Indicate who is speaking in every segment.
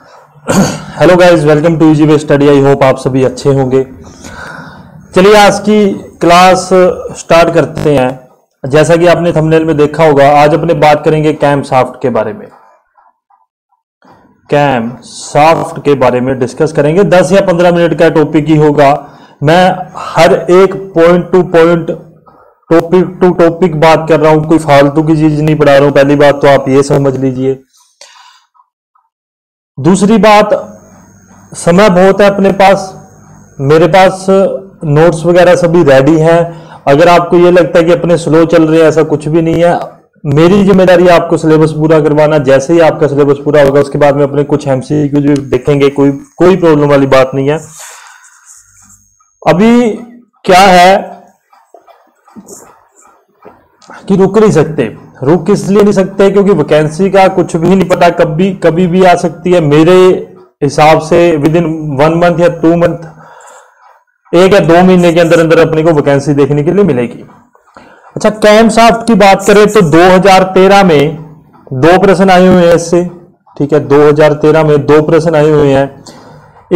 Speaker 1: Hello guys, welcome to easy way study. I hope आप सभी अच्छे होंगे। चलिए आज की क्लास स्टार्ट करते हैं। जैसा कि आपने थंबनेल में देखा होगा, आज अपने बात करेंगे कैम सॉफ्ट के बारे में। कैम सॉफ्ट के बारे में डिस्कस करेंगे। 10 या 15 मिनट का टॉपिक ही होगा। मैं हर एक point to point, topic to topic बात कर रहा हूं, कोई फालतू की चीज नहीं पढ़ा रहा हूं। पहली बात तो आप ये समझ लीजिए। दूसरी बात, समय बहुत है अपने पास। मेरे पास नोट्स वगैरह सभी रेडी हैं। अगर आपको ये लगता है कि अपने स्लो चल रहे हैं, ऐसा कुछ भी नहीं है। मेरी जिम्मेदारी है आपको सिलेबस पूरा करवाना। जैसे ही आपका सिलेबस पूरा होगा उसके बाद में अपने कुछ एमसीक्यूज भी देखेंगे। कोई प्रॉब्लम वाली बात नहीं है। अभी क्या है कि रुक नहीं सकते। रुक इसलिए नहीं सकते क्योंकि वैकेंसी का कुछ भी नहीं पता, कभी भी आ सकती है। मेरे हिसाब से विद इन 1 मंथ या 2 मंथ, 1 या 2 महीने के अंदर अंदर अपने को वैकेंसी देखने के लिए मिलेगी। अच्छा, कैम सॉफ्ट की बात करें तो 2013 में 2 प्रश्न आए हुए हैं इससे। ठीक है, 2013 में 2 प्रश्न आए हुए हैं।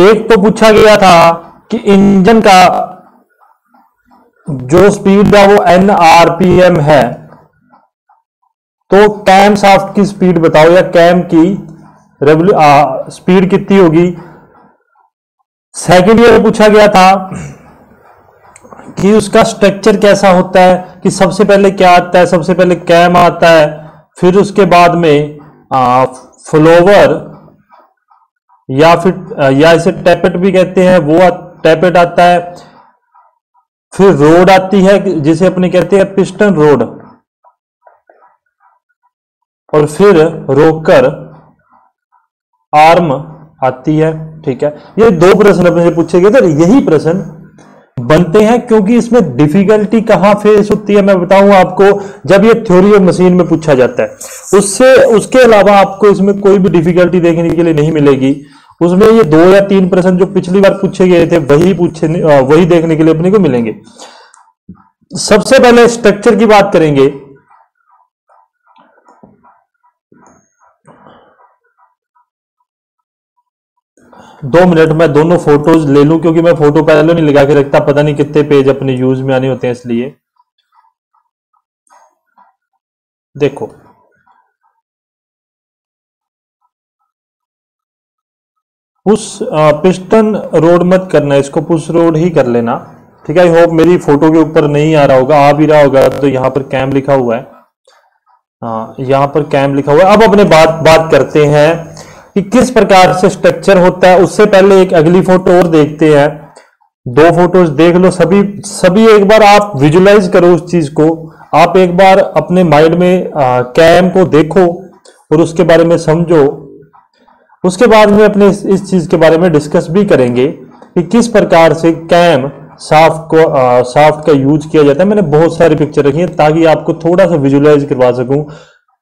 Speaker 1: एक तो पूछा गया था कि इंजन का जो स्पीड है वो NRPM है, तो कैम सॉफ्ट की स्पीड बताओ, या कैम की स्पीड कितनी होगी। सेकंड ईयर पूछा गया था कि उसका स्ट्रक्चर कैसा होता है, कि सबसे पहले क्या आता है। सबसे पहले कैम आता है, फिर उसके बाद में फ्लोवर या फिर या इसे टैपेट भी कहते हैं, वो टैपेट आता है। फिर रोड आती है जिसे अपने कहते हैं पिस्टन रोड, और फिर रोकर आर्म आती है। ठीक है, ये 2 प्रश्न अपने से पूछे गए थे। यही प्रश्न बनते हैं क्योंकि इसमें डिफिकल्टी कहां फेस होती है मैं बताऊं आपको। जब ये थ्योरी और मशीन में पूछा जाता है, उसके अलावा आपको इसमें कोई भी डिफिकल्टी देखने के लिए नहीं मिलेगी। उसमें ये 2 या 3 प्रश्न जो पिछली बार पूछे गए थे वही देखने के लिए अपने को मिलेंगे। सबसे पहले स्ट्रक्चर की बात करेंगे। 2 मिनट में दोनों फोटोज ले लूं, क्योंकि मैं फोटो पहले नहीं लगा के रखता, पता नहीं कितने पेज अपने यूज में आने होते हैं, इसलिए देखो। पुश पिस्टन रोड मत करना, इसको पुश रोड ही कर लेना। ठीक है, आई होप मेरी फोटो के ऊपर नहीं आ रहा होगा, आ भी रहा होगा तो यहां पर कैम लिखा हुआ है। हाँ, यहां पर कैम लिखा हुआ है। अब अपने बात करते हैं कि किस प्रकार से स्ट्रक्चर होता है। उससे पहले एक अगली फोटो और देखते हैं। 2 फोटोज देख लो, सभी एक बार आप विजुलाइज करो उस चीज को। आप एक बार अपने माइंड में कैम को देखो और उसके बारे में समझो। उसके बाद में अपने इस चीज के बारे में डिस्कस भी करेंगे कि किस प्रकार से कैम सॉफ्ट का यूज किया जाता है। मैंने बहुत सारी पिक्चर रखी है ताकि आपको थोड़ा सा विजुलाइज करवा सकूं,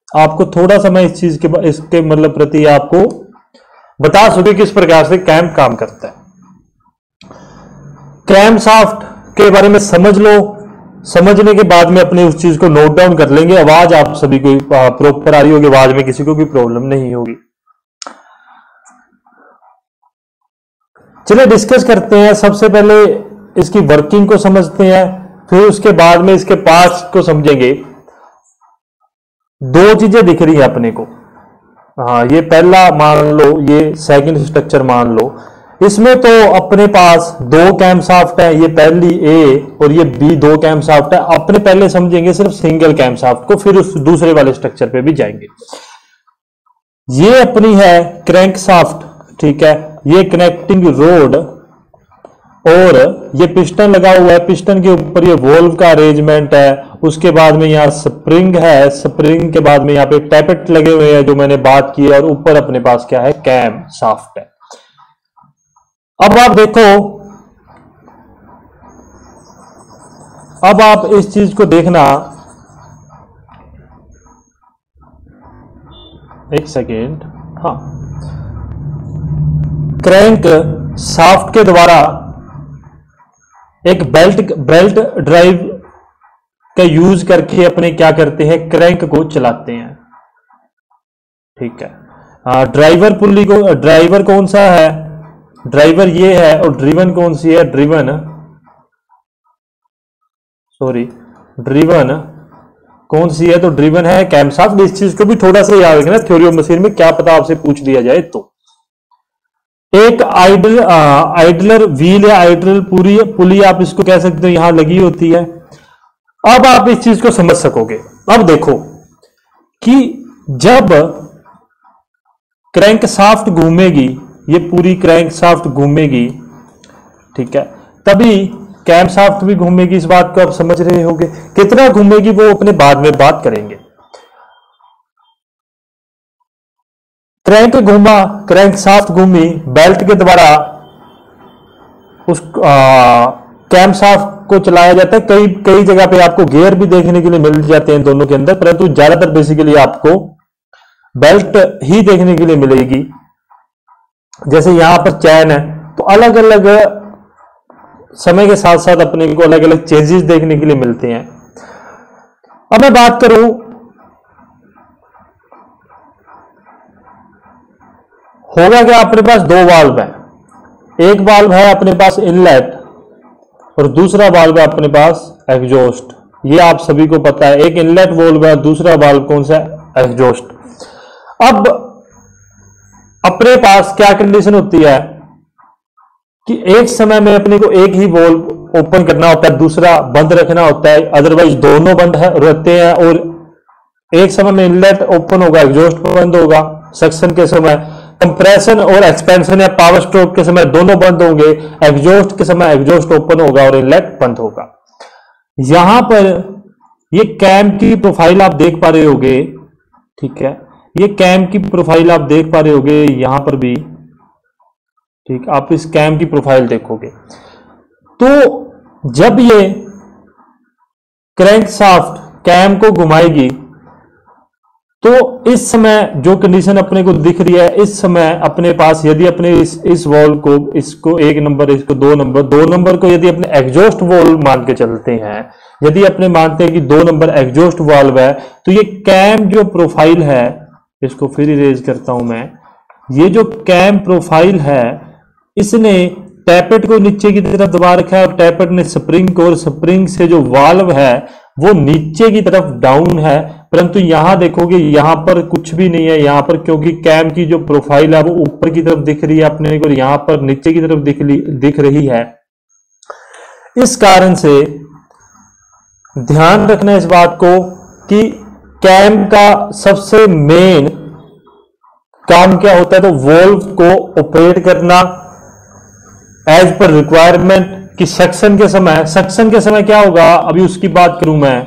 Speaker 1: आपको थोड़ा सा मैं इस चीज के इसके मतलब प्रति आपको बता सकूं किस प्रकार से कैम काम करता है। कैम सॉफ्ट के बारे में समझ लो। समझने के बाद में अपने उस चीज को नोट डाउन कर लेंगे। आवाज आप सभी को प्रॉपर आ रही होगी, आवाज में किसी को भी प्रॉब्लम नहीं होगी। चलिए डिस्कस करते हैं। सबसे पहले इसकी वर्किंग को समझते हैं, फिर उसके बाद में इसके पार्ट्स को समझेंगे। 2 चीजें दिख रही है अपने को। हाँ, ये पहला मान लो, ये सेकंड स्ट्रक्चर मान लो। इसमें तो अपने पास 2 कैम सॉफ्ट है, ये पहली A और ये B 2 कैम सॉफ्ट है। अपने पहले समझेंगे सिर्फ सिंगल कैम सॉफ्ट को, फिर उस दूसरे वाले स्ट्रक्चर पे भी जाएंगे। ये अपनी है क्रैंक सॉफ्ट। ठीक है, ये कनेक्टिंग रोड और ये पिस्टन लगा हुआ है। पिस्टन के ऊपर ये वॉल्व का अरेंजमेंट है। उसके बाद में यहाँ स्प्रिंग है। स्प्रिंग के बाद में यहाँ पे टैपेट लगे हुए हैं जो मैंने बात की, और ऊपर अपने पास क्या है, कैम सॉफ्ट है। अब आप देखो, अब आप इस चीज को देखना। एक सेकेंड। हाँ, क्रैंक सॉफ्ट के द्वारा एक बेल्ट ड्राइव का यूज करके अपने क्या करते हैं, क्रैंक को चलाते हैं। ठीक है, ड्राइवर कौन सा है, ड्राइवर ये है, और ड्रिवन कौन सी है, ड्रिवन कौन सी है, तो ड्रिवन है कैमशाफ्ट। इस चीज को भी थोड़ा सा याद रखना, थ्योरी ऑफ मशीन में क्या पता आपसे पूछ लिया जाए। तो एक आइडलर व्हील या आइडलर पुली आप इसको कह सकते हो, यहां लगी होती है। अब आप इस चीज को समझ सकोगे। अब देखो कि जब क्रैंक शाफ्ट घूमेगी, ये पूरी क्रैंक शाफ्ट घूमेगी, ठीक है, तभी कैम शाफ्ट भी घूमेगी। इस बात को आप समझ रहे होंगे। कितना घूमेगी वो अपने बाद में बात करेंगे। क्रैंक घूमा, क्रैंक शाफ्ट घूमी, बेल्ट के द्वारा उस कैम शाफ्ट को चलाया जाता है। कई कई जगह पे आपको गियर भी देखने के लिए मिल जाते हैं दोनों के अंदर, परंतु ज्यादातर बेसिकली आपको बेल्ट ही देखने के लिए मिलेगी। जैसे यहां पर चैन है, तो अलग अलग समय के साथ साथ अपने को अलग अलग चेंजेस देखने के लिए मिलते हैं। अब मैं बात करूं, होगा क्या, अपने पास दो वाल्व है। एक वाल्व है अपने पास इनलेट और दूसरा वाल्व है अपने पास एग्जॉस्ट। ये आप सभी को पता है। एक इनलेट वाल्व है, दूसरा वाल्व कौन सा है, एग्जॉस्ट। अब अपने पास क्या कंडीशन होती है कि एक समय में अपने को एक ही वाल्व ओपन करना होता है, दूसरा बंद रखना होता है, अदरवाइज दोनों बंद रहते हैं। और एक समय में इनलेट ओपन होगा, एग्जॉस्ट बंद होगा। सक्शन के समय, कंप्रेशन और एक्सपेंशन या पावर स्ट्रोक के समय दोनों बंद होंगे। एग्जॉस्ट के समय एग्जॉस्ट ओपन होगा और इनलेट बंद होगा। यहां पर ये कैम की प्रोफाइल आप देख पा रहे होगे, ठीक है, ये कैम की प्रोफाइल आप देख पा रहे होगे यहां पर भी, ठीक। आप इस कैम की प्रोफाइल देखोगे तो जब ये क्रैंक शाफ्ट कैम को घुमाएगी तो इस समय जो कंडीशन अपने को दिख रही है, इस समय अपने पास यदि अपने इस वॉल्व को, इसको 1 नंबर, इसको 2 नंबर को यदि अपने एग्जॉस्ट वॉल्व मान के चलते हैं, यदि अपने मानते हैं कि 2 नंबर एग्जॉस्ट वाल्व है, तो ये कैम जो प्रोफाइल है, इसको फिर इरेज करता हूं मैं, ये जो कैम प्रोफाइल है इसने टैपेट को नीचे की तरफ दबा रखा है और टैपेट ने स्प्रिंग को, और स्प्रिंग से जो वाल्व है वो नीचे की तरफ डाउन है। परंतु यहां देखोगे यहां पर कुछ भी नहीं है यहां पर, क्योंकि कैम की जो प्रोफाइल है वो ऊपर की तरफ दिख रही है अपने को, यहां पर नीचे की तरफ दिख रही है। इस कारण से ध्यान रखना इस बात को कि कैम का सबसे मेन काम क्या होता है, तो वॉल्व को ऑपरेट करना एज पर रिक्वायरमेंट। कि सक्शन के समय क्या होगा, अभी उसकी बात करूं मैं,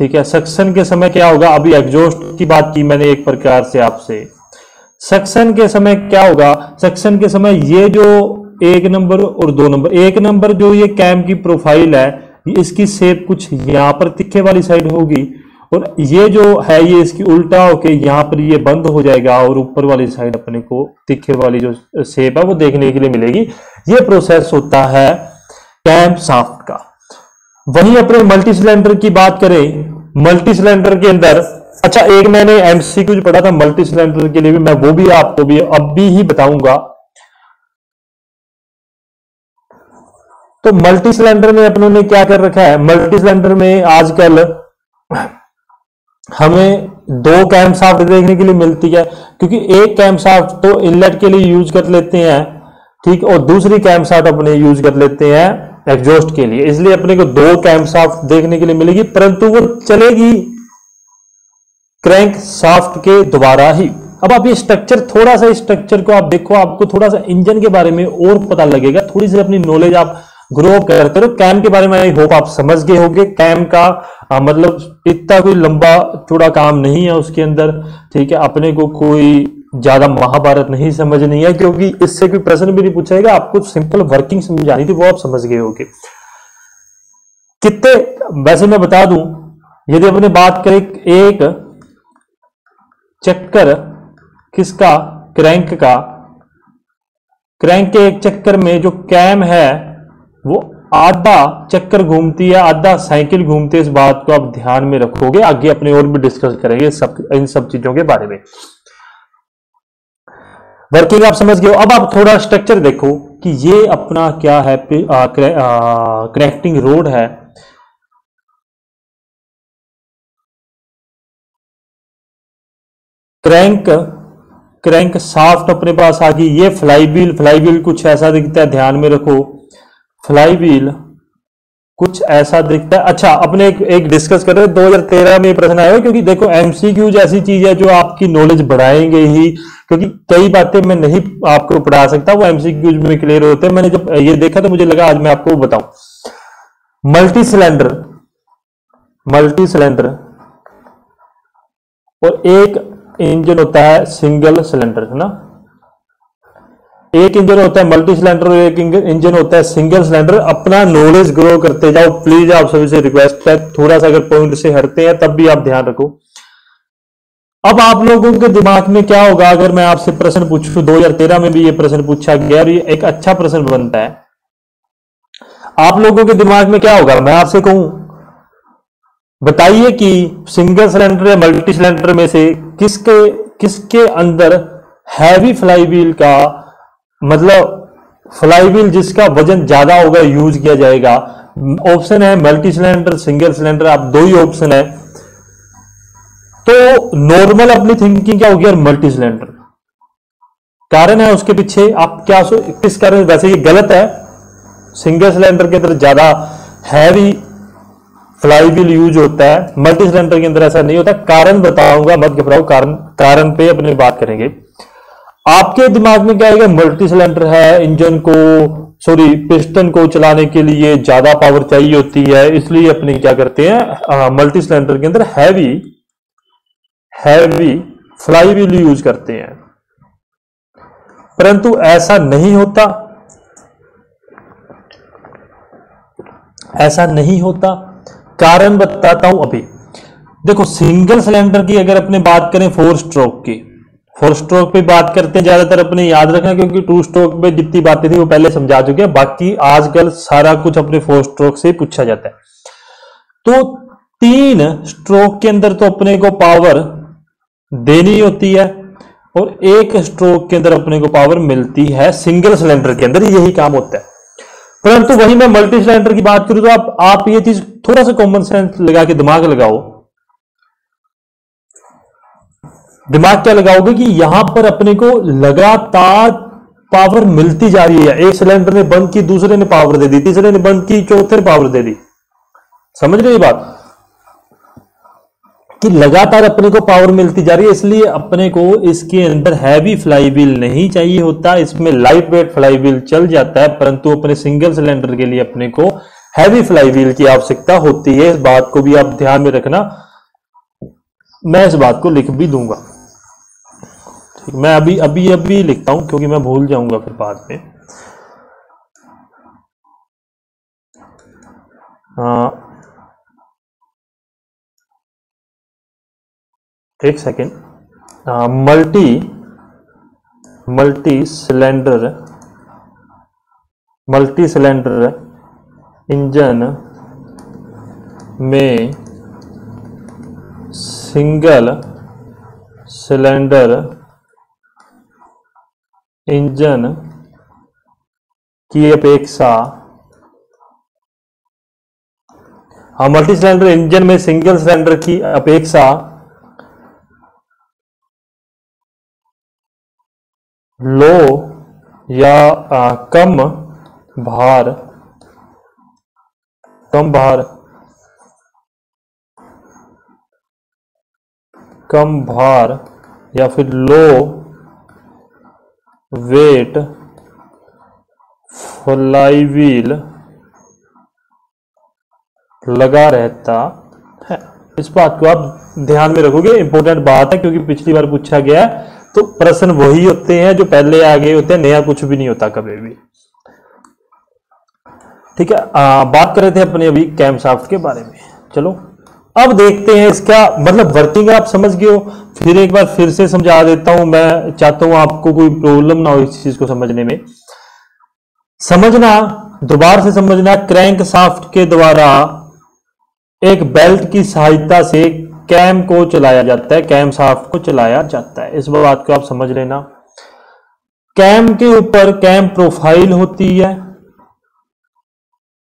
Speaker 1: ठीक है। सक्शन के समय क्या होगा, अभी एग्जॉस्ट की बात की मैंने एक प्रकार से आपसे। सक्शन के समय क्या होगा, सक्शन के समय ये जो 1 नंबर और 2 नंबर, 1 नंबर जो ये कैम की प्रोफाइल है, इसकी शेप कुछ यहां पर तिखे वाली साइड होगी, और ये जो है ये इसकी उल्टा होके यहां पर ये बंद हो जाएगा, और ऊपर वाली साइड अपने को तिखे वाली जो शेप है वो देखने के लिए मिलेगी। ये प्रोसेस होता है कैम शाफ्ट का। वहीं अपने मल्टी सिलेंडर की बात करें, मल्टी सिलेंडर के अंदर, अच्छा एक मैंने एमसीक्यू पढ़ा था मल्टी सिलेंडर के लिए भी, मैं वो भी आपको भी अब भी ही बताऊंगा। तो मल्टी सिलेंडर में अपनों ने क्या कर रखा है, मल्टी सिलेंडर में आजकल हमें 2 कैम शाफ्ट देखने के लिए मिलती है, क्योंकि एक कैम शाफ्ट तो इनलेट के लिए यूज कर लेते हैं, ठीक, और दूसरी कैम शाफ्ट अपने यूज कर लेते हैं एग्जॉस्ट के लिए। इसलिए अपने को 2 कैम शाफ्ट देखने के लिए मिलेगी, परंतु वो चलेगी क्रैंक शाफ्ट के द्वारा ही। अब आप ये स्ट्रक्चर, थोड़ा सा स्ट्रक्चर को आप देखो, आपको थोड़ा सा इंजन के बारे में और पता लगेगा, थोड़ी सी अपनी नॉलेज आप ग्रो करते रहो। कैम के बारे में आई होप आप समझ गए होंगे। कैम का मतलब इतना कोई लंबा चौड़ा काम नहीं है उसके अंदर, ठीक है। अपने को कोई ज्यादा महाभारत नहीं समझनी है, क्योंकि इससे कोई प्रश्न भी नहीं पूछेगा, आपको सिंपल वर्किंग समझानी थी, वो आप समझ गए होंगे। कितने, वैसे मैं बता दूं, यदि अपने बात करें एक चक्कर किसका, क्रैंक का, क्रैंक के एक चक्कर में जो कैम है वो आधा चक्कर घूमती है, आधा साइकिल घूमती है। इस बात को आप ध्यान में रखोगे, आगे अपने और भी डिस्कस करेंगे इन सब चीजों के बारे में। वर्किंग आप समझ गए हो। अब आप थोड़ा स्ट्रक्चर देखो कि ये अपना क्या है, कनेक्टिंग रोड है, क्रैंक क्रैंक साफ्ट अपने पास आ गई, ये फ्लाई व्हील कुछ ऐसा दिखता है, ध्यान में रखो, फ्लाई व्हील कुछ ऐसा दिखता है। अच्छा, अपने एक डिस्कस कर रहे हैं, 2013 में प्रश्न आया, क्योंकि देखो एमसीक्यूज ऐसी चीज है जो आपकी नॉलेज बढ़ाएंगे ही, क्योंकि कई बातें मैं नहीं आपको पढ़ा सकता, वो एमसीक्यूज में क्लियर होते हैं। मैंने जब ये देखा तो मुझे लगा आज मैं आपको बताऊं। मल्टी सिलेंडर और एक इंजन होता है सिंगल सिलेंडर, है ना। एक इंजन होता है मल्टी सिलेंडर और एक इंजन होता है सिंगल सिलेंडर। अपना नॉलेज ग्रो करते जाओ प्लीज, आप सभी से रिक्वेस्ट है, थोड़ा सा अगर पॉइंट से हटते हैं तब भी आप ध्यान रखो। अब आप लोगों के दिमाग में क्या होगा अगर मैं आपसे प्रश्न पूछूं, 2013 में भी ये प्रश्न पूछा गया और ये एक अच्छा प्रश्न बनता है, आप लोगों के दिमाग में क्या होगा, मैं आपसे कहूं बताइए कि सिंगल सिलेंडर या मल्टी सिलेंडर में से किसके अंदर हैवी फ्लाई व्हील का, मतलब फ्लाई व्हील जिसका वजन ज्यादा होगा यूज किया जाएगा। ऑप्शन है मल्टी सिलेंडर, सिंगल सिलेंडर, आप दो ही ऑप्शन है। तो नॉर्मल अपनी थिंकिंग क्या होगी यार, मल्टी सिलेंडर। कारण है उसके पीछे, आप क्या किस कारण, वैसे ये गलत है, सिंगल सिलेंडर के अंदर ज्यादा हैवी फ्लाई व्हील यूज होता है, मल्टी सिलेंडर के अंदर ऐसा नहीं होता। कारण बताऊंगा, मत घबराओ, कारण पे अपनी बात करेंगे। आपके दिमाग में क्या आएगा, मल्टी सिलेंडर है, इंजन को पिस्टन को चलाने के लिए ज्यादा पावर चाहिए होती है, इसलिए अपने क्या करते हैं मल्टी सिलेंडर के अंदर हैवी फ्लाई व्हील यूज करते हैं। परंतु ऐसा नहीं होता, ऐसा नहीं होता। कारण बताता हूं अभी। देखो सिंगल सिलेंडर की अगर अपने बात करें, 4 स्ट्रोक की, 4 स्ट्रोक पे बात करते हैं ज्यादातर, अपने याद रखना, क्योंकि 2 स्ट्रोक पे जितनी बातें थी वो पहले समझा चुके हैं, बाकी आजकल सारा कुछ अपने 4 स्ट्रोक से पूछा जाता है। तो 3 स्ट्रोक के अंदर तो अपने को पावर देनी होती है और 1 स्ट्रोक के अंदर अपने को पावर मिलती है, सिंगल सिलेंडर के अंदर यही काम होता है। परंतु वही मैं मल्टी सिलेंडर की बात करूं तो आप ये चीज थोड़ा सा कॉमन सेंस लगा के दिमाग लगाओ। दिमाग क्या लगाओगे कि यहां पर अपने को लगातार पावर मिलती जा रही है, एक सिलेंडर ने बंद की, दूसरे ने पावर दे दी, तीसरे ने बंद की, चौथे ने पावर दे दी। समझ रहे ये बात कि लगातार अपने को पावर मिलती जा रही है, इसलिए अपने को इसके अंदर हैवी फ्लाई व्हील नहीं चाहिए होता, इसमें लाइट वेट फ्लाई व्हील चल जाता है। परंतु अपने सिंगल सिलेंडर के लिए अपने को हैवी फ्लाई व्हील की आवश्यकता होती है। इस बात को भी आप ध्यान में रखना, मैं इस बात को लिख भी दूंगा, ठीक, मैं अभी लिखता हूं क्योंकि मैं भूल जाऊंगा फिर बाद में। एक सेकेंड। मल्टी सिलेंडर इंजन में सिंगल सिलेंडर इंजन की अपेक्षा, मल्टी सिलेंडर इंजन में सिंगल सिलेंडर की अपेक्षा लो या कम भार या फिर लो वेट फ्लाई व्हील लगा रहता है। इस बात को आप ध्यान में रखोगे, इंपॉर्टेंट बात है, क्योंकि पिछली बार पूछा गया है। तो प्रश्न वही होते हैं जो पहले आ गए होते हैं, नया कुछ भी नहीं होता कभी भी, ठीक है। बात कर रहे थे अपने अभी कैमशाफ्ट के बारे में। चलो अब देखते हैं इसका मतलब वर्किंग आप समझ गए हो, फिर एक बार फिर से समझा देता हूं। मैं चाहता हूं आपको कोई प्रॉब्लम ना हो इस चीज को समझने में। समझना, दोबारा से समझना, क्रैंक शाफ्ट के द्वारा एक बेल्ट की सहायता से कैम को चलाया जाता है, कैम शाफ्ट को चलाया जाता है। इस बात को आप समझ लेना। कैम के ऊपर कैम प्रोफाइल होती है,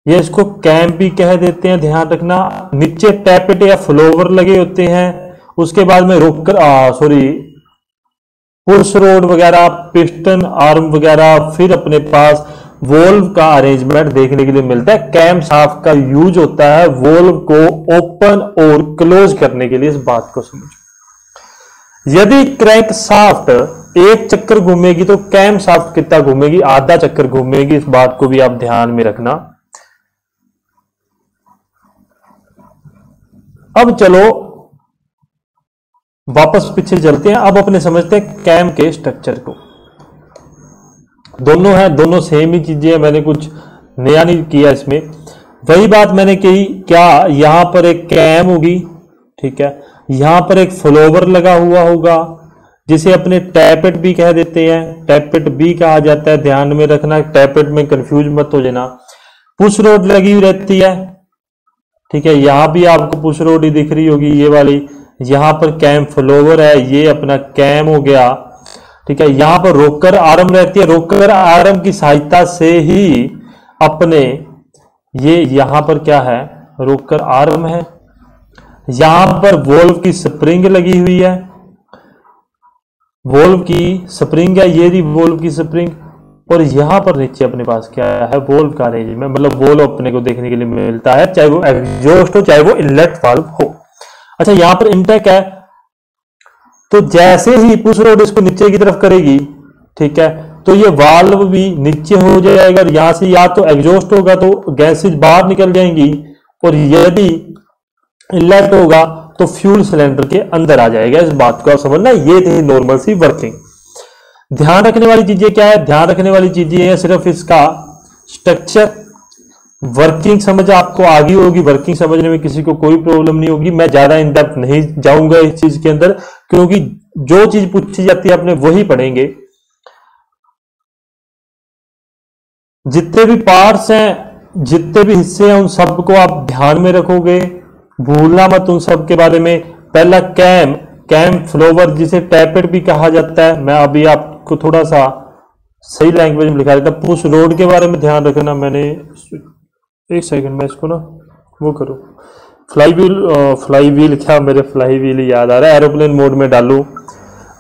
Speaker 1: ये इसको कैम भी कह देते हैं, ध्यान रखना। नीचे टैपेट या फ्लोवर लगे होते हैं। उसके बाद में रोकर पुश रोड वगैरह, पिस्टन आर्म वगैरह, फिर अपने पास वोल्व का अरेंजमेंट देखने के लिए मिलता है। कैम शाफ्ट का यूज होता है वोल्व को ओपन और क्लोज करने के लिए, इस बात को समझो। यदि क्रैंक शाफ्ट एक चक्कर घूमेगी तो कैम शाफ्ट कितना घूमेगी, आधा चक्कर घूमेगी, इस बात को भी आप ध्यान में रखना। अब चलो वापस पीछे चलते हैं, अब अपने समझते हैं कैम के स्ट्रक्चर को। दोनों है, दोनों सेम ही चीजें हैं, मैंने कुछ नया नहीं किया इसमें। वही बात मैंने कही, क्या यहां पर एक कैम होगी, ठीक है, यहां पर एक फ्लोवर लगा हुआ होगा जिसे अपने टैपेट भी कह देते हैं, टैपेट भी कहा जाता है, ध्यान में रखना, टैपेट में कंफ्यूज मत हो जाना। पुश रोड लगी हुई रहती है, ठीक है, यहां भी आपको पुश रोड ही दिख रही होगी ये वाली। यहां पर कैम फ्लोवर है, ये अपना कैम हो गया, ठीक है। यहां पर रोकर आर्म रहती है, रोकर आर्म की सहायता से ही अपने ये यहां पर क्या है, रोकर आर्म है। यहां पर वोल्व की स्प्रिंग लगी हुई है, वोल्व की स्प्रिंग है, ये रही वोल्व की स्प्रिंग। और यहां पर नीचे अपने पास क्या है, वोल्व का अरेंजमेंट, मतलब वोल्व अपने को देखने के लिए मिलता है, चाहे वो एग्जॉस्ट हो चाहे वो इनलेट वाल्व हो। अच्छा, यहां पर इंटेक है, तो जैसे ही पुश रोड इसको नीचे की तरफ करेगी, ठीक है, तो ये वाल्व भी नीचे हो जाएगा। यहां से या तो एग्जॉस्ट होगा तो गैसेज बाहर निकल जाएंगी, और यदि इनलेट होगा तो फ्यूल सिलेंडर के अंदर आ जाएगा। इस बात को आप समझना, ये थी नॉर्मल सी वर्किंग। ध्यान रखने वाली चीजें क्या है, ध्यान रखने वाली चीजें है सिर्फ इसका स्ट्रक्चर, वर्किंग समझ आपको आ गई होगी, वर्किंग समझने में किसी को कोई प्रॉब्लम नहीं होगी। मैं ज्यादा इन डेप्थ नहीं जाऊंगा इस चीज के अंदर, क्योंकि जो चीज पूछी जाती है अपने वही पढ़ेंगे। जितने भी पार्ट्स हैं, जितने भी हिस्से हैं, उन सबको आप ध्यान में रखोगे, भूलना मत उन सब के बारे में। पहला कैम, कैम फ्लोवर जिसे टैपेट भी कहा जाता है, मैं अभी आपको थोड़ा सा सही लैंग्वेज में लिखा देता। पुश रोड के बारे में ध्यान रखना, मैंने एक सेकंड में इसको ना वो करूं, फ्लाई व्हील क्या, मेरे फ्लाई व्हील याद आ रहा है, एरोप्लेन मोड में डालू।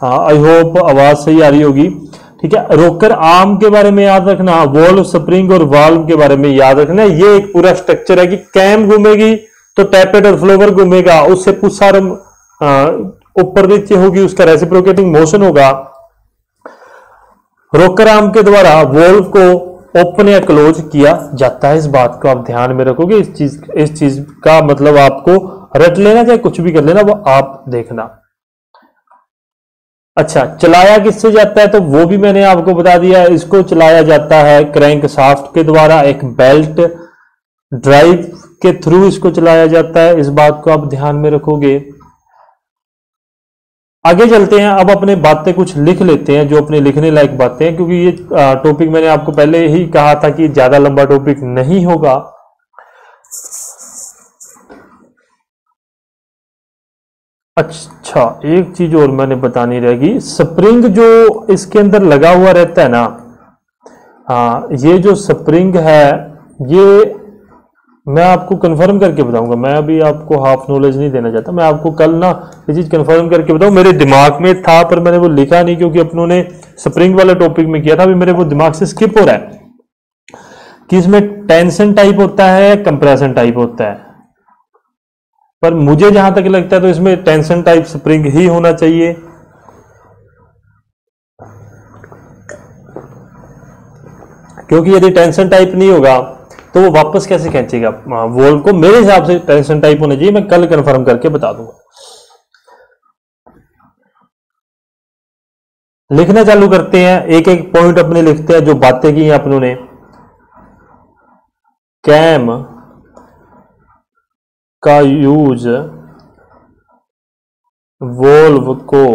Speaker 1: आई होप आवाज सही आ रही होगी, ठीक है। रोकर आर्म के बारे में याद रखना, वोल्व स्प्रिंग और वाल्व के बारे में याद रखना। ये एक पूरा स्ट्रक्चर है कि कैम घूमेगी तो टैपेट और फ्लोवर घूमेगा, उससे पुश आर्म ऊपर नीचे होगी, उसका रेसिप्रोकेटिंग मोशन होगा। रोकर आर्म के द्वारा वोल्व को ओपन या क्लोज किया जाता है, इस बात को आप ध्यान में रखोगे। इस चीज का मतलब आपको रट लेना, चाहे कुछ भी कर लेना, वो आप देखना। अच्छा, चलाया किससे जाता है, तो वो भी मैंने आपको बता दिया। इसको चलाया जाता है क्रैंक शाफ्ट के द्वारा, एक बेल्ट ड्राइव के थ्रू इसको चलाया जाता है, इस बात को आप ध्यान में रखोगे। आगे चलते हैं, अब अपने बातें कुछ लिख लेते हैं, जो अपने लिखने लायक बातें हैं, क्योंकि ये टॉपिक मैंने आपको पहले ही कहा था कि ज्यादा लंबा टॉपिक नहीं होगा। अच्छा, एक चीज और मैंने बतानी रहेगी, स्प्रिंग जो इसके अंदर लगा हुआ रहता है ना, ये जो स्प्रिंग है, ये मैं आपको कंफर्म करके बताऊंगा। मैं अभी आपको हाफ नॉलेज नहीं देना चाहता, मैं आपको कल ना ये चीज कंफर्म करके बताऊं। मेरे दिमाग में था पर मैंने वो लिखा नहीं, क्योंकि अपनों ने स्प्रिंग वाले टॉपिक में किया था, अभी मेरे वो दिमाग से स्किप हो रहा है कि इसमें टेंशन टाइप होता है, कंप्रेशन टाइप होता है। पर मुझे जहां तक लगता है तो इसमें टेंशन टाइप स्प्रिंग ही होना चाहिए। क्योंकि यदि टेंशन टाइप नहीं होगा तो वो वापस कैसे खींचेगा वोल्व को। मेरे हिसाब से टेंशन टाइप होना चाहिए, मैं कल कंफर्म करके बता दूंगा। लिखना चालू करते हैं, एक एक पॉइंट अपने लिखते हैं जो बातें की हैं अपनों ने। कैम का यूज वोल्व को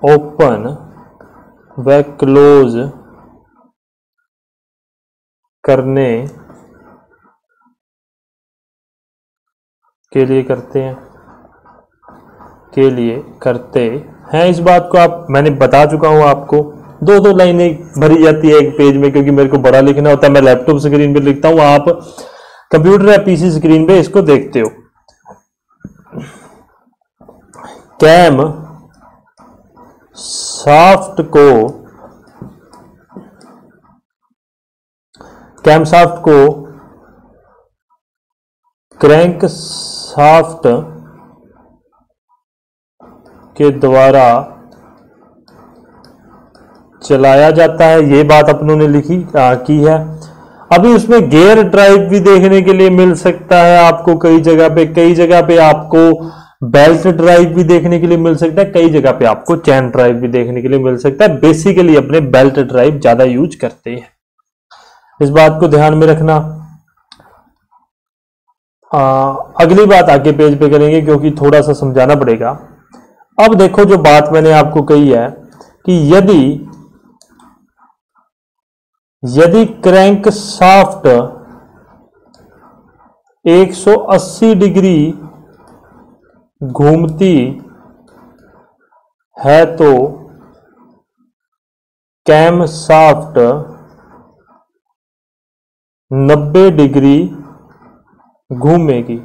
Speaker 1: ओपन व क्लोज करने के लिए करते हैं, हैं इस बात को आप, मैंने बता चुका हूं आपको। दो दो लाइनें भरी जाती है एक पेज में, क्योंकि मेरे को बड़ा लिखना होता है। मैं लैपटॉप स्क्रीन पे लिखता हूं, आप कंप्यूटर या पीसी स्क्रीन पे इसको देखते हो। कैम शाफ्ट को क्रैंक शाफ्ट के द्वारा चलाया जाता है, ये बात अपनों ने की है। अभी उसमें गियर ड्राइव भी देखने के लिए मिल सकता है आपको कई जगह पे आपको बेल्ट ड्राइव भी देखने के लिए मिल सकता है, कई जगह पे आपको चैन ड्राइव भी देखने के लिए मिल सकता है। बेसिकली अपने बेल्ट ड्राइव ज्यादा यूज करते हैं, इस बात को ध्यान में रखना। अगली बात आगे पेज पे करेंगे, क्योंकि थोड़ा सा समझाना पड़ेगा। अब देखो जो बात मैंने आपको कही है कि यदि क्रैंक शाफ्ट 180 डिग्री घूमती है तो कैम शाफ्ट 90 डिग्री घूमेगी।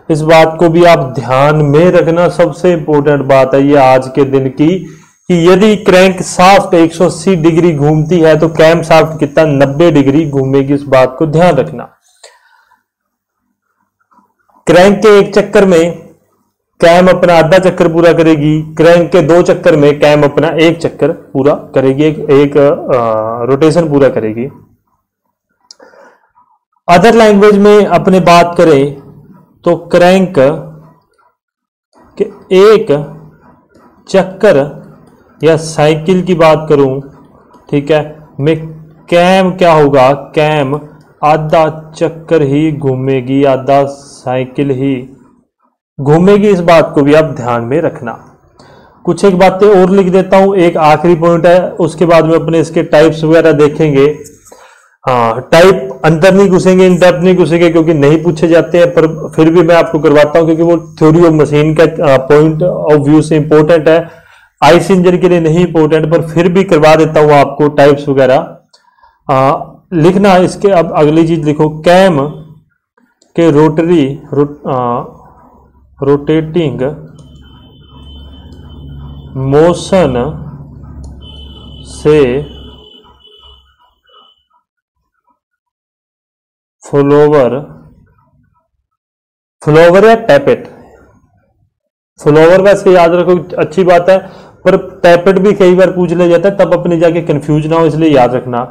Speaker 1: इस बात को भी आप ध्यान में रखना, सबसे इंपॉर्टेंट बात है ये आज के दिन की, कि यदि क्रैंक शाफ्ट 180 डिग्री घूमती है तो कैम शाफ्ट कितना 90 डिग्री घूमेगी। इस बात को ध्यान रखना। क्रैंक के एक चक्कर में कैम अपना आधा चक्कर पूरा करेगी, क्रैंक के 2 चक्कर में कैम अपना 1 चक्कर पूरा करेगी, एक रोटेशन पूरा करेगी। अदर लैंग्वेज में अपने बात करें तो क्रैंक के एक चक्कर या साइकिल की बात करूं, ठीक है, में कैम क्या होगा, कैम आधा चक्कर ही घूमेगी, आधा साइकिल ही घूमेगी। इस बात को भी आप ध्यान में रखना। कुछ एक बातें और लिख देता हूं, एक आखिरी पॉइंट है, उसके बाद में अपने इसके टाइप्स वगैरह देखेंगे। टाइप अंदर नहीं घुसेंगे, इन डेप्थ नहीं घुसेंगे, क्योंकि नहीं पूछे जाते हैं, पर फिर भी मैं आपको करवाता हूं, क्योंकि वो थ्योरी ऑफ मशीन का पॉइंट ऑफ व्यू से इंपॉर्टेंट है, आइस इंजन के लिए नहीं इंपॉर्टेंट, पर फिर भी करवा देता हूं आपको टाइप्स वगैरह। लिखना इसके, अब अगली चीज लिखो, कैम के रोटेटिंग मोशन से फ्लोवर या टैपेट, फ्लोवर वैसे याद रखो अच्छी बात है, पर टैपेट भी कई बार पूछ लिया जाता है, तब अपने जाके कंफ्यूज ना हो, इसलिए याद रखना।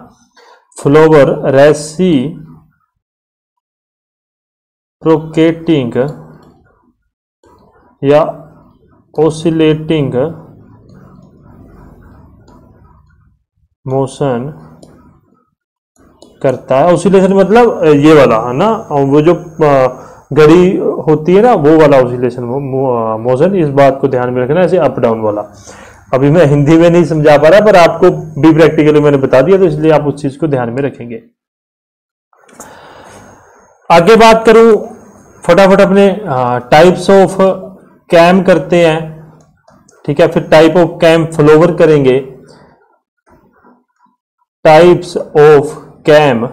Speaker 1: फ्लोवर रेसिप्रोकेटिंग या ओसिलेटिंग मोशन करता है। ओसिलेशन मतलब ये वाला है ना, वो जो घड़ी होती है ना, वो वाला ओसिलेशन मोशन। इस बात को ध्यान में रखना, ऐसे अप डाउन वाला। अभी मैं हिंदी में नहीं समझा पा रहा, पर आपको भी प्रैक्टिकली मैंने बता दिया, तो इसलिए आप उस चीज को ध्यान में रखेंगे। आगे बात करूं फटाफट अपने टाइप्स ऑफ कैम करते हैं, ठीक है, फिर टाइप ऑफ कैम फ्लोवर करेंगे। टाइप्स ऑफ कैम,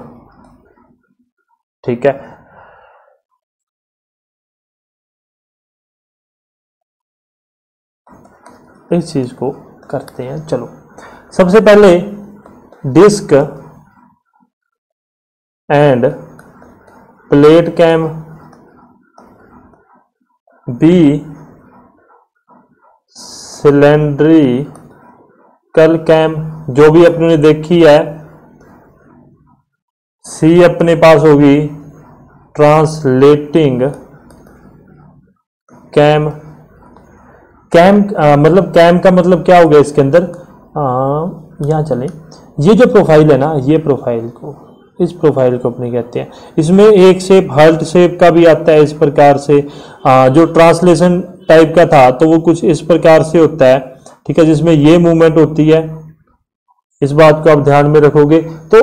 Speaker 1: ठीक है, इस चीज को करते हैं। चलो सबसे पहले disc and plate cam, B cylindrical cam जो भी अपने ने देखी है, सी अपने पास होगी ट्रांसलेटिंग कैम। कैम मतलब कैम का मतलब क्या हो गया इसके अंदर, यहां चले, ये जो प्रोफाइल है ना, ये प्रोफाइल को, इस प्रोफाइल को अपने कहते हैं। इसमें एक शेप हर्ट शेप का भी आता है इस प्रकार से, जो ट्रांसलेशन टाइप का था तो वो कुछ इस प्रकार से होता है, ठीक है, जिसमें ये मूवमेंट होती है। इस बात को आप ध्यान में रखोगे। तो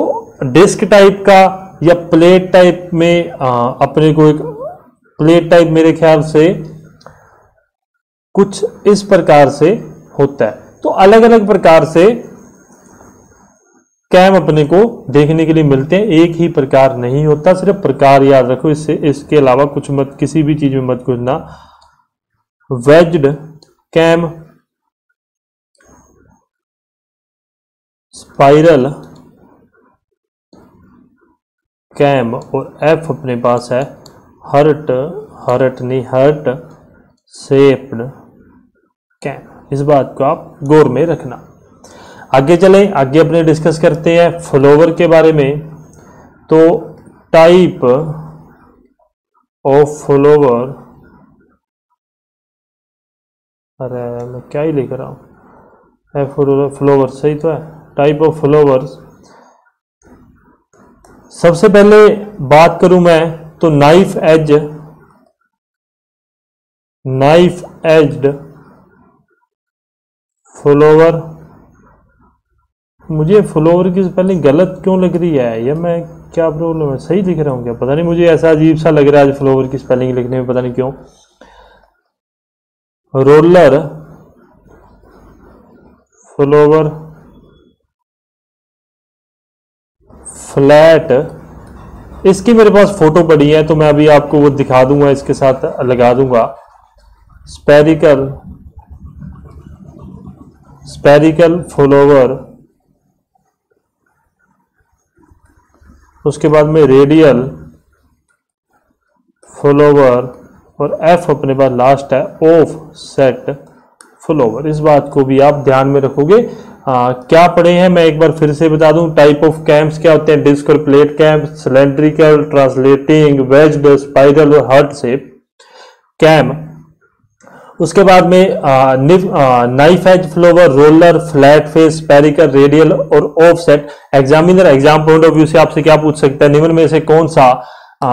Speaker 1: डिस्क टाइप का या प्लेट टाइप में अपने को एक प्लेट टाइप मेरे ख्याल से कुछ इस प्रकार से होता है। तो अलग अलग प्रकार से कैम अपने को देखने के लिए मिलते हैं, एक ही प्रकार नहीं होता। सिर्फ प्रकार याद रखो, इससे इसके अलावा कुछ मत, किसी भी चीज में मत घुसना। वेज्ड कैम, स्पाइरल कैम, और एफ अपने पास है हर्ट शेप्ड कैम। इस बात को आप गौर में रखना। आगे चलें, आगे अपने डिस्कस करते हैं फ्लोवर के बारे में। तो टाइप ऑफ फ्लोवर, अरे मैं क्या ही लिख रहा हूँ, फ्लोवर सही तो है। टाइप ऑफ फ्लोवर्स, सबसे पहले बात करूं मैं तो नाइफ एज्ड फ्लोवर। मुझे फ्लोवर की स्पेलिंग गलत क्यों लग रही है, या मैं क्या प्रॉब्लम है, सही लिख रहा हूँ क्या, पता नहीं, मुझे ऐसा अजीब सा लग रहा है आज फ्लोवर की स्पेलिंग लिखने में, पता नहीं क्यों। रोलर फ्लोवर, फ्लैट, इसकी मेरे पास फोटो पड़ी है तो मैं अभी आपको वो दिखा दूंगा, इसके साथ लगा दूंगा। स्पेरिकल फ्लोवर, उसके बाद में रेडियल फ्लोवर, और एफ अपने पास लास्ट है ऑफ सेट फ्लोवर। इस बात को भी आप ध्यान में रखोगे। क्या पढ़े हैं मैं एक बार फिर से बता दूं। टाइप ऑफ कैम्स क्या होते हैं, डिस्क और plate cam, cylindrical, translating, wedged, spiral और हार्ट शेप कैम। उसके बाद में knife edge follower, roller, flat face, spherical, radial और offset. Examiner exam point of view से आपसे क्या पूछ सकता है, निम्न में से कौन सा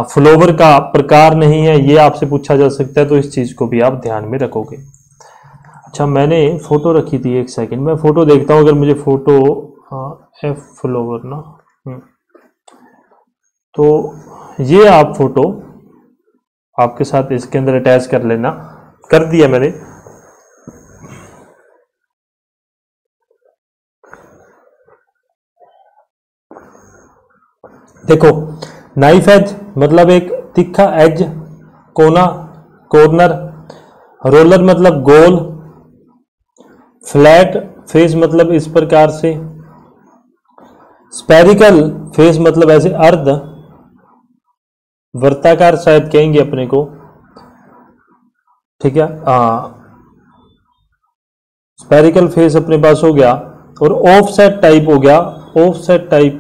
Speaker 1: फ्लोवर का प्रकार नहीं है, ये आपसे पूछा जा सकता है, तो इस चीज को भी आप ध्यान में रखोगे। अच्छा, मैंने फोटो रखी थी, एक सेकंड मैं फोटो देखता हूं, अगर मुझे फोटो एफ फ्लोवर ना, तो ये आप फोटो आपके साथ इसके अंदर अटैच कर लेना, कर दिया मैंने। देखो, नाइफ एज मतलब एक तिखा एज, कोना, कॉर्नर। रोलर मतलब गोल। फ्लैट फेस मतलब इस प्रकार से। स्पेरिकल फेस मतलब ऐसे अर्ध वर्ताकार शायद कहेंगे अपने को, ठीक है। स्पेरिकल फेस अपने पास हो गया, और ऑफसेट टाइप हो गया। ऑफसेट टाइप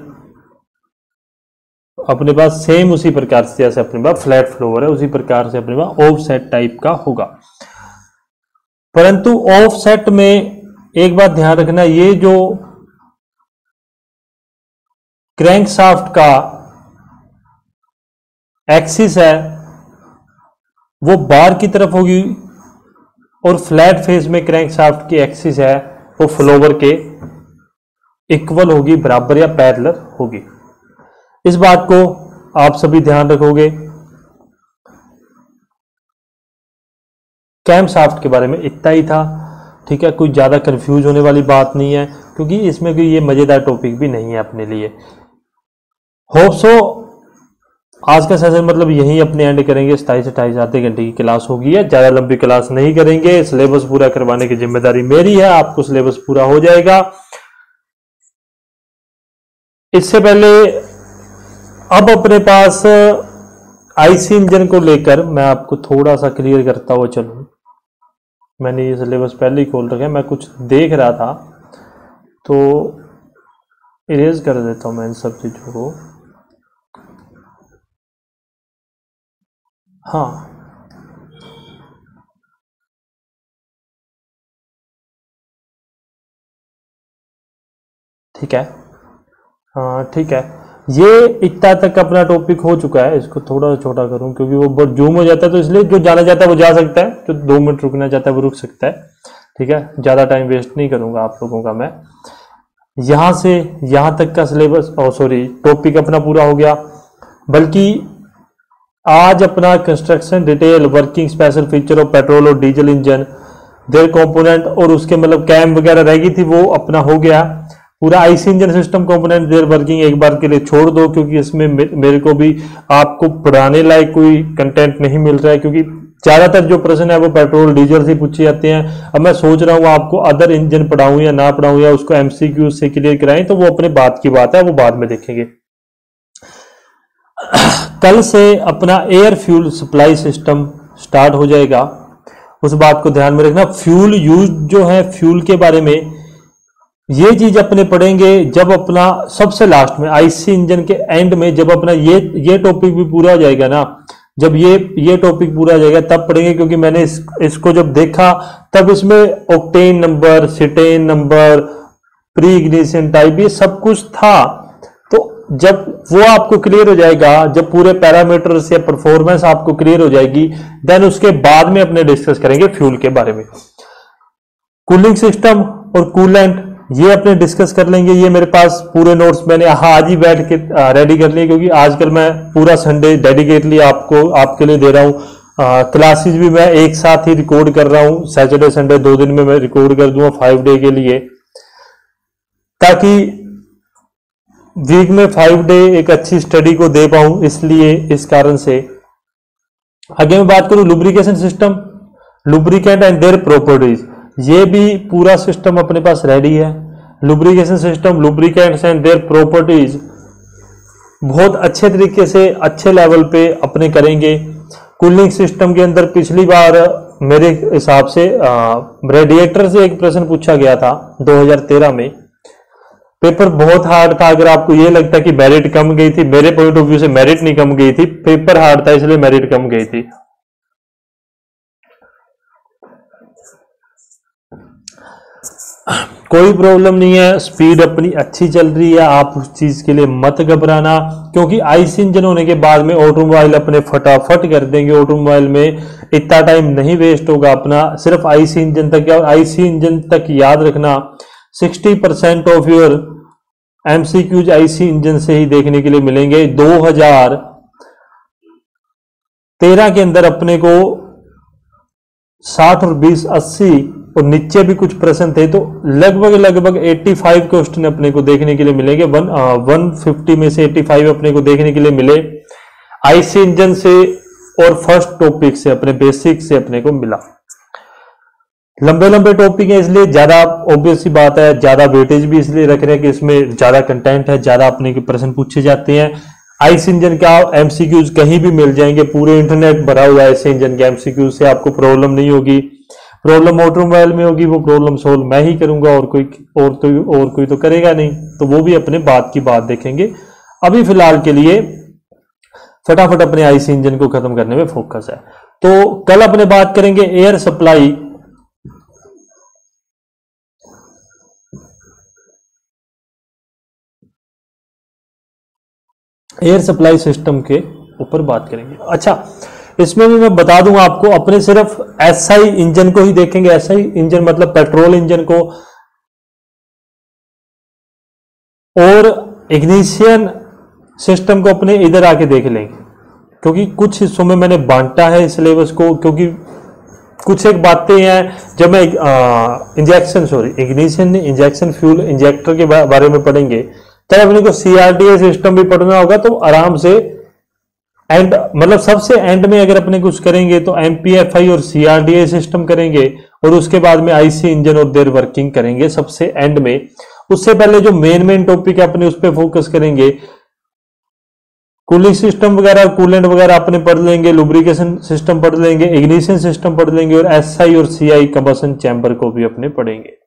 Speaker 1: अपने पास सेम उसी प्रकार से जैसे अपने पास फ्लैट फ्लोवर है, उसी प्रकार से अपने पास ऑफसेट टाइप का होगा। परंतु ऑफसेट में एक बात ध्यान रखना, ये जो क्रैंकशाफ्ट का एक्सिस है वो बार की तरफ होगी, और फ्लैट फेस में क्रैंकशाफ्ट की एक्सिस है वो फ्लोवर के इक्वल होगी, बराबर या पैरेलल होगी। इस बात को आप सभी ध्यान रखोगे। कैमशाफ्ट के बारे में इतना ही था, ठीक है। कोई ज्यादा कंफ्यूज होने वाली बात नहीं है, क्योंकि इसमें कोई ये मजेदार टॉपिक भी नहीं है अपने लिए। होप सो आज का सेशन मतलब यही अपने एंड करेंगे। 27 से 28 आधे घंटे की क्लास होगी है, ज्यादा लंबी क्लास नहीं करेंगे। सिलेबस पूरा करवाने की जिम्मेदारी मेरी है, आपको सिलेबस पूरा हो जाएगा। इससे पहले अब अपने पास आईसी इंजन को लेकर मैं आपको थोड़ा सा क्लियर करता हुआ चलूं। मैंने ये सिलेबस पहले ही खोल रखा है, मैं कुछ देख रहा था तो इरेज कर देता हूं मैं इन सब चीजों को। हाँ, ठीक है, हाँ ठीक है। ये इतना तक अपना टॉपिक हो चुका है। इसको थोड़ा छोटा करूं क्योंकि वो बहुत जूम हो जाता है, तो इसलिए जो जाना चाहता है वो जा सकता है, जो 2 मिनट रुकना चाहता है वो रुक सकता है, ठीक है। ज्यादा टाइम वेस्ट नहीं करूंगा आप लोगों का मैं। यहां से यहां तक का सिलेबस टॉपिक अपना पूरा हो गया। बल्कि आज अपना construction detail, working, special feature of petrol और डीजल इंजन, देयर कंपोनेंट, और उसके मतलब कैम वगैरह रह गई थी वो अपना हो गया। पूरा IC engine system component there working एक बार के लिए छोड़ दो, क्योंकि इसमें मेरे को भी आपको पढ़ाने लायक कोई कंटेंट नहीं मिल रहा है, क्योंकि ज्यादातर जो प्रश्न है वो पेट्रोल डीजल से पूछे जाते हैं। अब मैं सोच रहा हूँ आपको अदर इंजन पढ़ाऊं या ना पढ़ाऊं, या उसको एमसीक्यू से क्लियर कराएं, तो वो अपने बात की बात है, वो बाद में देखेंगे। कल से अपना air fuel supply system start हो जाएगा, उस बात को ध्यान में रखना। फ्यूल यूज जो है, फ्यूल के बारे में ये चीज अपने पढ़ेंगे जब अपना सबसे लास्ट में आईसी इंजन के एंड में, जब अपना ये टॉपिक भी पूरा हो जाएगा ना, जब ये टॉपिक पूरा हो जाएगा तब पढ़ेंगे, क्योंकि मैंने इसको जब देखा तब इसमें octane number, cetane number, pre ignition type ये सब कुछ था। तो जब वो आपको क्लियर हो जाएगा, जब पूरे पैरामीटर्स या परफॉर्मेंस आपको क्लियर हो जाएगी, देन उसके बाद में अपने डिस्कस करेंगे फ्यूल के बारे में। कूलिंग सिस्टम और कूलेंट ये अपने डिस्कस कर लेंगे। ये मेरे पास पूरे नोट्स मैंने आज ही बैठ के रेडी कर लिए, क्योंकि आजकल मैं पूरा संडे डेडिकेटली आपके लिए दे रहा हूँ। क्लासेस भी मैं एक साथ ही रिकॉर्ड कर रहा हूँ, सैटरडे संडे 2 दिन में मैं रिकॉर्ड कर दूंगा 5 डे के लिए, ताकि वीक में 5 डे एक अच्छी स्टडी को दे पाऊं। इसलिए इस कारण से आगे मैं बात करूं lubrication system, lubricant and their properties, ये भी पूरा सिस्टम अपने पास रेडी है। Lubrication system, lubricants and their properties बहुत अच्छे तरीके से अच्छे लेवल पे अपने करेंगे। कूलिंग सिस्टम के अंदर पिछली बार मेरे हिसाब से रेडिएटर से एक प्रश्न पूछा गया था 2013 में। पेपर बहुत हार्ड था। अगर आपको ये लगता है कि मेरिट कम गई थी, मेरे पॉइंट ऑफ व्यू से मेरिट नहीं कम गई थी, पेपर हार्ड था इसलिए मेरिट कम गई थी। कोई प्रॉब्लम नहीं है, स्पीड अपनी अच्छी चल रही है, आप उस चीज के लिए मत घबराना, क्योंकि आईसी इंजन होने के बाद में ऑटोमोबाइल अपने फटाफट कर देंगे। ऑटोमोबाइल में इतना टाइम नहीं वेस्ट होगा अपना, सिर्फ आईसी इंजन तक। और आईसी इंजन तक याद रखना 60% of your MCQs IC engine से ही देखने के लिए मिलेंगे। 2013 के अंदर अपने को 60 और 20 80 और नीचे भी कुछ प्रश्न थे, तो लगभग 85 क्वेश्चन अपने को देखने के लिए मिलेंगे। 150 में से 85 अपने को देखने के लिए मिले आईसी इंजन से, और फर्स्ट टॉपिक से अपने बेसिक से अपने को मिला। लंबे टॉपिक है इसलिए ज्यादा ऑब्वियस सी बात है, ज्यादा वेटेज भी इसलिए रख रहे हैं कि इसमें ज्यादा कंटेंट है, ज्यादा अपने के प्रश्न पूछे जाते हैं। आईसी इंजन का एमसीक्यूज कहीं भी मिल जाएंगे, पूरे इंटरनेट भरा हुआ है आईसी इंजन के एमसीक्यूज से, आपको प्रॉब्लम नहीं होगी। प्रॉब्लम ऑटोमोबाइल में होगी, वो प्रॉब्लम सोल्व मैं ही करूंगा, और कोई तो करेगा नहीं, तो वो भी अपने बात की बात देखेंगे। अभी फिलहाल के लिए फटाफट अपने आईसी इंजन को खत्म करने में फोकस है। तो कल अपने बात करेंगे air supply, air supply system के ऊपर बात करेंगे। अच्छा, इसमें भी मैं बता दूंगा आपको, अपने सिर्फ एसआई इंजन को ही देखेंगे। एसआई इंजन मतलब पेट्रोल इंजन को, और इग्निशन सिस्टम को अपने इधर आके देख लेंगे, क्योंकि कुछ हिस्सों में मैंने बांटा है सिलेबस को, क्योंकि कुछ एक बातें हैं जब मैं इग्निशन इंजेक्शन फ्यूल इंजेक्टर के बारे में पढ़ेंगे, तब अपने को सीआरडीए सिस्टम भी पढ़ना होगा। तो आराम से एंड मतलब सबसे एंड में अगर अपने कुछ करेंगे तो एमपीएफआई और सीआरडीए सिस्टम करेंगे, और उसके बाद में आईसी इंजन और देयर वर्किंग करेंगे सबसे एंड में। उससे पहले जो मेन टॉपिक है अपने उस पर फोकस करेंगे। कूलिंग सिस्टम वगैरह, कूलेंट वगैरह अपने पढ़ लेंगे, लुब्रिकेशन सिस्टम पढ़ लेंगे, इग्निशन सिस्टम पढ़ लेंगे, और एसआई और सीआई कंबशन चैम्बर को भी अपने पढ़ेंगे।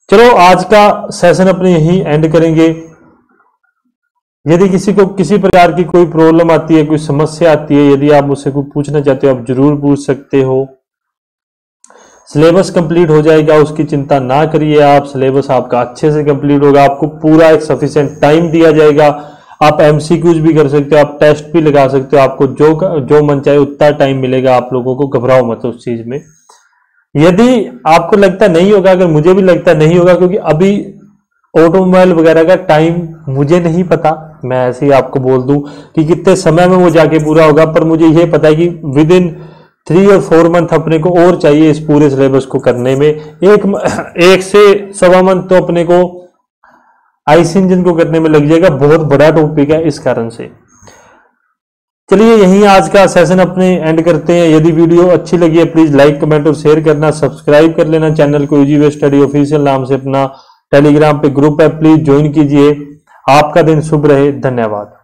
Speaker 1: चलो आज का सेशन अपने यहीं एंड करेंगे। यदि किसी को किसी प्रकार की कोई प्रॉब्लम आती है, कोई समस्या आती है, यदि आप मुझसे कुछ पूछना चाहते हो, आप जरूर पूछ सकते हो। सिलेबस कंप्लीट हो जाएगा, उसकी चिंता ना करिए आप। सिलेबस आपका अच्छे से कंप्लीट होगा, आपको पूरा एक सफिशिएंट टाइम दिया जाएगा। आप एमसीक्यूज भी कर सकते हो, आप टेस्ट भी लगा सकते हो, आपको जो मन चाहे उतना टाइम मिलेगा आप लोगों को। घबराओ मत उस चीज में। यदि आपको लगता नहीं होगा, अगर मुझे भी लगता नहीं होगा, क्योंकि अभी ऑटोमोबाइल वगैरह का टाइम मुझे नहीं पता, मैं ऐसे ही आपको बोल दूं कि कितने समय में वो जाके पूरा होगा, पर मुझे ये पता है कि विद इन 3 और 4 मंथ अपने को और चाहिए इस पूरे सिलेबस को करने में। एक से सवा मंथ तो अपने को आईसी इंजन को करने में लग जाएगा, बहुत बड़ा टॉपिक है इस कारण से। चलिए यहीं आज का सेशन अपने एंड करते हैं। यदि वीडियो अच्छी लगी है प्लीज लाइक कमेंट और शेयर करना, सब्सक्राइब कर लेना चैनल को। यूजी वे स्टडी ऑफिशियल नाम से अपना टेलीग्राम पे ग्रुप है, प्लीज ज्वाइन कीजिए। आपका दिन शुभ रहे, धन्यवाद।